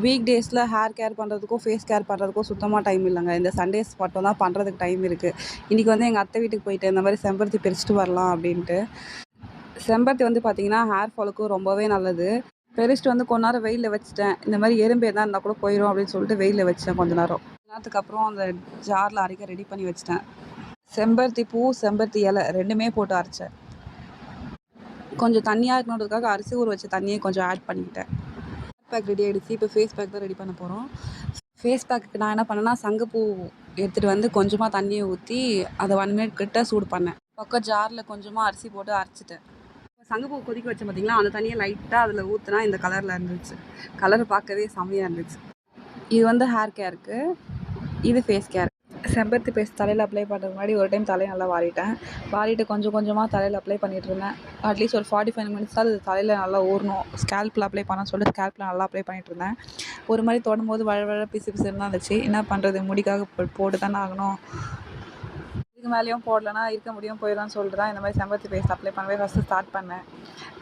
Week டேஸில் hair care பண்ணுறதுக்கும் face care பண்ணுறதுக்கும் சுத்தமாக டைம் இல்லைங்க. இந்த சண்டேஸ் மட்டும் தான் பண்ணுறதுக்கு டைம் இருக்குது. இன்றைக்கி வந்து எங்கள் அத்தை வீட்டுக்கு போயிட்டு இந்த மாதிரி செம்பருத்தி பறிச்சுட்டு வரலாம் அப்படின்ட்டு. செம்பருத்தி வந்து பார்த்திங்கன்னா ஹேர் ஃபாலுக்கு ரொம்பவே நல்லது. பறிச்சுட்டு வந்து கொஞ்ச நேரம் வெயிலில் வச்சுட்டேன். இந்த மாதிரி எறும்பு எதனா இருந்தால் கூட போயிடும் அப்படின்னு சொல்லிட்டு வெயிலில் வச்சேன் கொஞ்ச நேரம். கொஞ்ச நேரத்துக்கு அப்புறம் அந்த ஜாரில் அரைக்க ரெடி பண்ணி வச்சிட்டேன். செம்பருத்தி பூ, செம்பருத்தி இலை ரெண்டுமே போட்டு அரைச்சேன். கொஞ்சம் தண்ணியாக இருக்கணுன்றதுக்காக அரிசி ஊற வச்ச தண்ணியை கொஞ்சம் ஆட் பண்ணிக்கிட்டேன். பேக் ரெடி ஆகிடுச்சு. இப்போ ஃபேஸ் பேக் தான் ரெடி பண்ண போகிறோம். ஃபேஸ் பேக்கு நான் என்ன பண்ணேன்னா, சங்குப்பூ எடுத்துகிட்டு வந்து கொஞ்சமாக தண்ணியை ஊற்றி அதை 1 மினிட் கிட்ட சூடு பண்ணேன். பக்கம் ஜாரில் கொஞ்சமாக அரிசி போட்டு அரைச்சிட்டேன். சங்குப்பூ கொதிக்க வச்சேன் பார்த்திங்களா, அந்த தண்ணியை லைட்டாக அதில் ஊற்றினா இந்த கலரில் இருந்துச்சு. கலர் பார்க்கவே செம்மையாக இருந்துச்சு. இது வந்து ஹேர் கேருக்கு, இது ஃபேஸ் கேர். செம்பருத்தி பேஸ்ட் தலையில் அப்ளை பண்ணுறதுக்கு முன்னாடி ஒரு டைம் தலையை நல்லா வாரிட்டு கொஞ்சம் கொஞ்சமாக தலையில் அப்ளை பண்ணிகிட்டு இருந்தேன். அட்லீஸ்ட் ஒரு 45 மினிட்ஸ் அது தலையில் நல்லா ஊறணும். ஸ்கேல்பில் அப்ளை பண்ண சொல்லிட்டு ஸ்கேல்பில் நல்லா அப்ளை பண்ணிகிட்டு இருந்தேன். ஒரு மாதிரி தொடும்போது வழ பிசு பிசுன்னு தான் இருந்துச்சு. என்ன பண்ணுறது, முடிக்காக போட்டு தானே ஆகணும். இதுக்கு மேலேயும் போடலைன்னா இருக்க முடியும் போயிடலான்னு சொல்லிட்டு தான் இந்த மாதிரி செம்பருத்தி பேஸ்ட் அப்ளை பண்ணவே ஃபஸ்ட்டு ஸ்டார்ட் பண்ணேன்.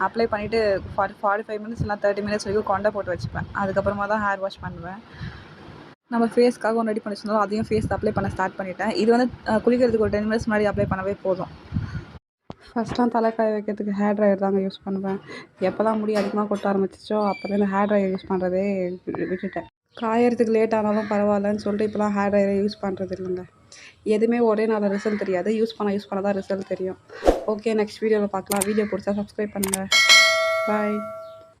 அப்ளை பண்ணிவிட்டு 45 மினிட்ஸ் இல்லை 30 மினிட்ஸ் வரைக்கும் கொண்டை போட்டு வச்சுப்பேன். அதுக்கப்புறமா தான் ஹேர் வாஷ் பண்ணுவேன். நம்ம ஃபேஸ்க்காக ஒன்று ரெடி பண்ணி வச்சிருந்தோம், அதையும் ஃபேஸ் அப்ளை பண்ண ஸ்டார்ட் பண்ணிட்டேன். இது வந்து குளிக்கிறதுக்கு ஒரு 10 மினிட்ஸ் முன்னாடி அப்ளை பண்ணவே போதும். ஃபஸ்ட்லாம் தலை காய வைக்கிறதுக்கு ஹேர் ட்ரையர் தாங்க யூஸ் பண்ணுவேன். எப்போல்லாம் முடி அதிகமாக கொட்ட ஆரம்பிச்சிச்சோ அப்போதான் இந்த ஹேர் ட்ரையர் யூஸ் பண்ணுறதே விட்டுட்டேன். காயறதுக்கு லேட் ஆனாலும் பரவாயில்லன்னு சொல்லிட்டு இப்போலாம் ஹேர் ட்ரையரை யூஸ் பண்ணுறது இல்லைங்க. எதுவுமே ஒரே நாளில் ரிசல்ட் தெரியாது. யூஸ் பண்ண தான் ரிசல்ட் தெரியும். ஓகே, நெக்ஸ்ட் வீடியோவில் பார்க்கலாம். வீடியோ பிடிச்சா சப்ஸ்கிரைப் பண்ணுங்கள். பாய்.